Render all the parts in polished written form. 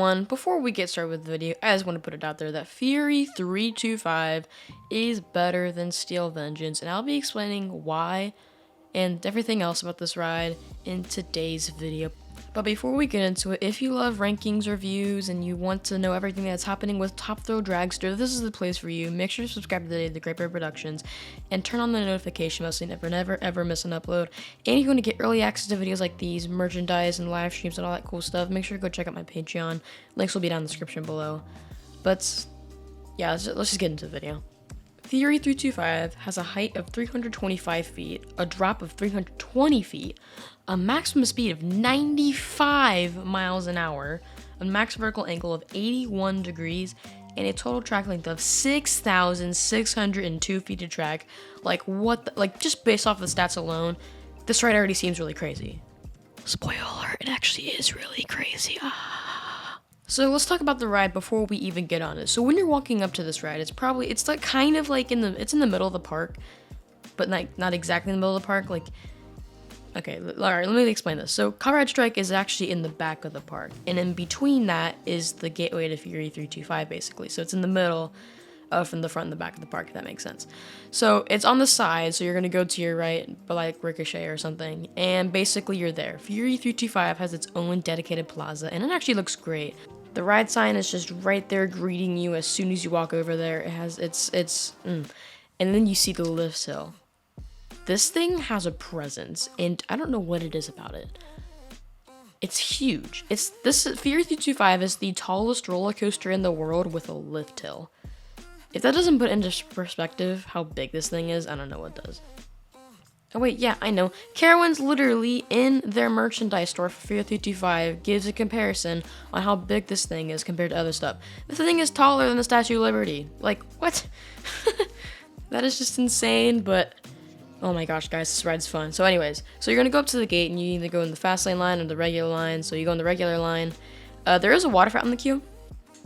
one, before we get started with the video, I just want to put it out there that Fury 325 is better than Steel Vengeance, and I'll be explaining why and everything else about this ride in today's video. But before we get into it, if you love rankings, reviews, and you want to know everything that's happening with Top Thrill Dragster, this is the place for you. Make sure to subscribe to the Great Reproductions and turn on the notification bell so you never ever miss an upload. And if you want to get early access to videos like these, merchandise and live streams and all that cool stuff, make sure to go check out my Patreon. Links will be down in the description below. But yeah, let's just get into the video. Fury 325 has a height of 325 feet, a drop of 320 feet, a maximum speed of 95 miles an hour, a max vertical angle of 81 degrees, and a total track length of 6,602 feet to track. Like, what the, like, just based off the stats alone, this ride already seems really crazy. Spoiler alert, it actually is really crazy. So let's talk about the ride before we even get on it. So when you're walking up to this ride, it's like kind of like in the middle of the park, but not exactly in the middle of the park. Like, okay, all right, let me explain this. So Carowinds Strike is actually in the back of the park, and in between that is the gateway to Fury 325, basically. So it's in the middle, from the front and the back of the park, if that makes sense. So it's on the side, so you're gonna go to your right, but like Ricochet or something, and basically you're there. Fury 325 has its own dedicated plaza, and it actually looks great. The ride sign is just right there greeting you as soon as you walk over there. It has and then you see the lift hill. This thing has a presence, and I don't know what it is about it. It's huge. Fury 325 is the tallest roller coaster in the world with a lift hill. If that doesn't put into perspective how big this thing is, I don't know what does. Oh wait, yeah, I know. Carowinds literally in their merchandise store for Fury 325 gives a comparison on how big this thing is compared to other stuff. This thing is taller than the Statue of Liberty. Like, what? That is just insane, but oh my gosh, guys, this ride's fun. So anyways, so you're gonna go up to the gate and you either go in the fast lane line or the regular line. So you go in the regular line. There is a water fountain in the queue.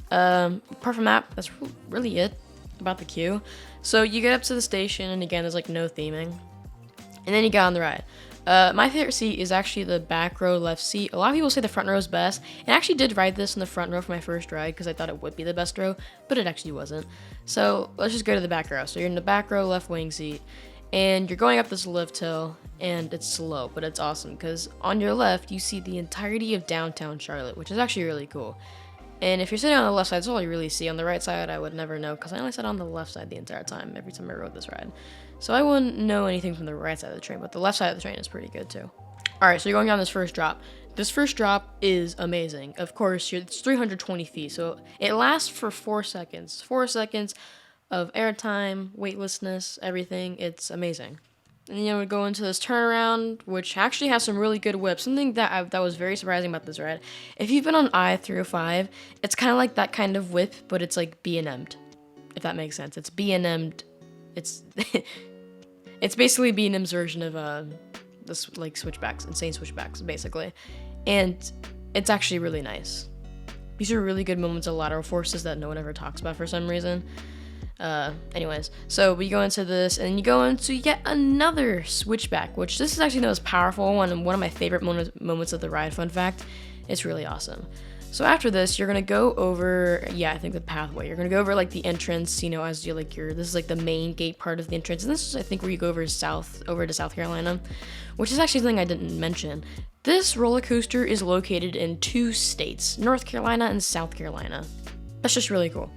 Apart from that, that's really it about the queue. So you get up to the station, and again, there's like no theming. And then you get on the ride. My favorite seat is actually the back row left seat. A lot of people say the front row is best. And I actually did ride this in the front row for my first ride because I thought it would be the best row, but it actually wasn't. So let's just go to the back row. So you're in the back row left wing seat, and you're going up this lift hill, and it's slow, but it's awesome because on your left you see the entirety of downtown Charlotte, which is actually really cool. And if you're sitting on the left side, that's all you really see. On the right side, I would never know because I only sat on the left side the entire time, every time I rode this ride. So I wouldn't know anything from the right side of the train, but the left side of the train is pretty good too. Alright, so you're going down this first drop. This first drop is amazing. Of course, it's 320 feet, so it lasts for 4 seconds. 4 seconds of airtime, weightlessness, everything. It's amazing. And then we go into this turnaround, which actually has some really good whips. Something that was very surprising about this ride. If you've been on I-305, it's kind of like that kind of whip, but it's like B&M'd, if that makes sense. It's B&M'd. It's it's basically B&M's version of this like switchbacks, insane switchbacks, basically. And it's actually really nice. These are really good moments of lateral forces that no one ever talks about for some reason. Anyways, so we go into this, and you go into yet another switchback, which this is actually the most powerful one and one of my favorite moments of the ride. Fun fact, it's really awesome. So after this, you're gonna go over, I think the pathway. You're gonna go over like the entrance, as you this is like the main gate part of the entrance, and this is I think where you go over to South Carolina, which is actually something I didn't mention. This roller coaster is located in 2 states, North Carolina and South Carolina. That's just really cool.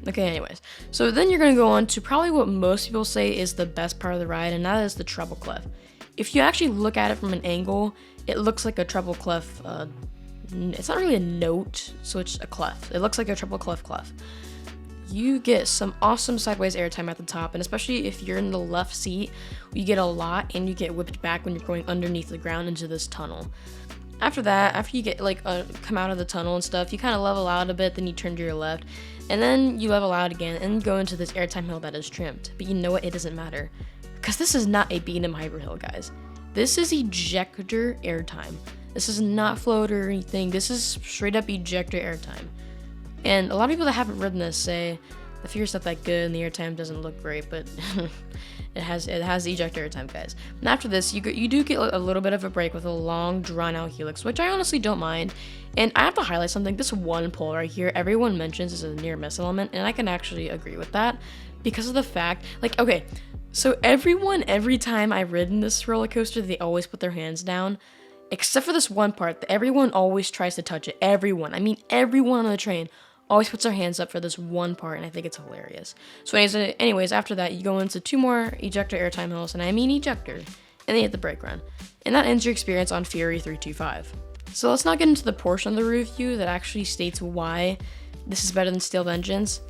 Okay, anyways, so then you're gonna go on to probably what most people say is the best part of the ride, and that is the treble clef. If you actually look at it from an angle, it looks like a treble clef. It's not really a note, so it's a clef. It looks like a treble clef. You get some awesome sideways airtime at the top, and especially if you're in the left seat, you get a lot, and you get whipped back when you're going underneath the ground into this tunnel. After that, after you get come out of the tunnel and stuff, you kind of level out a bit, then you turn to your left, and then you level out again, and go into this airtime hill that is trimmed. But you know what? It doesn't matter, because this is not a B&M hybrid hill, guys. This is ejector airtime. This is not float or anything. This is straight up ejector airtime. And a lot of people that haven't ridden this say The Fury's not that good, and the airtime doesn't look great, but it has ejector airtime, guys. And after this, you do get a little bit of a break with a long, drawn-out helix, which I honestly don't mind. And I have to highlight something. This one pole right here, everyone mentions is a near-miss element, and I can actually agree with that because of the fact, like, okay, so every time I've ridden this roller coaster, they always put their hands down, except for this one part. Everyone always tries to touch it. Everyone on the train always puts their hands up for this one part, and I think it's hilarious. So anyways, after that, you go into 2 more ejector airtime hills, and I mean ejector, and then you hit the brake run. And that ends your experience on Fury 325. So let's not get into the portion of the review that actually states why this is better than Steel Vengeance.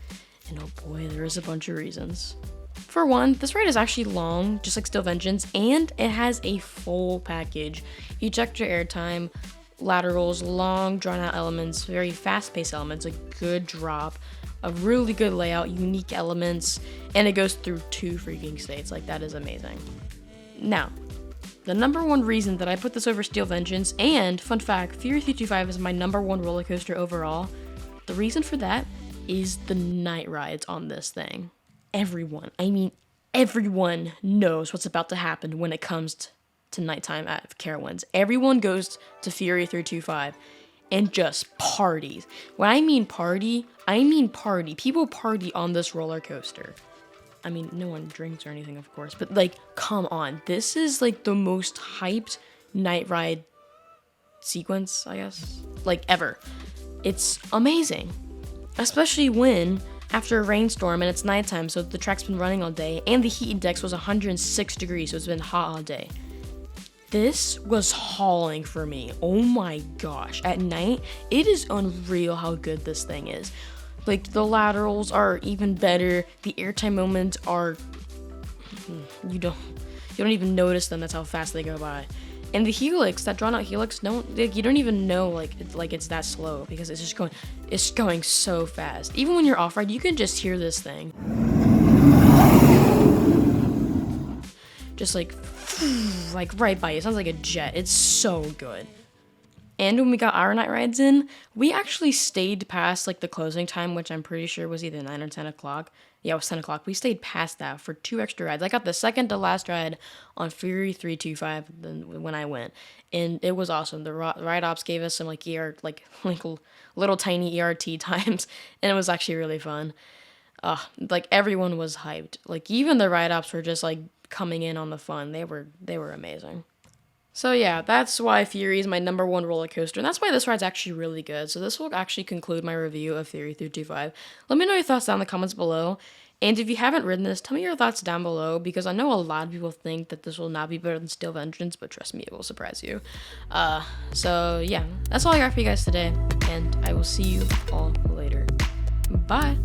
And oh boy, there is a bunch of reasons. For one, this ride is actually long, just like Steel Vengeance, and it has a full package. Ejector airtime, laterals, long drawn-out elements, very fast-paced elements, a good drop, a really good layout, unique elements, and it goes through 2 freaking states. Like, that is amazing. Now, the number one reason that I put this over Steel Vengeance, and fun fact, Fury 325 is my number 1 roller coaster overall, the reason for that is the night rides on this thing. Everyone knows what's about to happen when it comes to nighttime at Carowinds. Everyone goes to Fury 325 and just parties. When I mean party, People party on this roller coaster. I mean, no one drinks or anything, of course, but like, come on. This is like the most hyped night ride sequence, I guess, like ever. It's amazing. Especially when, after a rainstorm and it's nighttime, so the track's been running all day, and the heat index was 106 degrees, so it's been hot all day. This was hauling for me. Oh my gosh. At night, it is unreal how good this thing is. Like, the laterals are even better. The airtime moments are... You don't even notice them. That's how fast they go by. And the helix, that drawn out helix, you don't even know it's that slow, because it's going so fast. Even when you're off-ride, you can just hear this thing. Just like right by you. It sounds like a jet. It's so good. And when we got our night rides in, we actually stayed past like the closing time, which I'm pretty sure was either 9 or 10 o'clock. Yeah, it was 10 o'clock. We stayed past that for 2 extra rides. I got the second to last ride on Fury 325 when I went, and it was awesome. The ride ops gave us some like little tiny ERT times, and it was actually really fun. Like, everyone was hyped. Like, even the ride ops were just like coming in on the fun. They were amazing. So yeah, that's why Fury is my number 1 roller coaster, and that's why this ride's actually really good. So this will actually conclude my review of Fury 325. Let me know your thoughts down in the comments below, and if you haven't ridden this, tell me your thoughts down below, because I know a lot of people think that this will not be better than Steel Vengeance, but trust me, it will surprise you. So yeah, that's all I got for you guys today, and I will see you all later. Bye!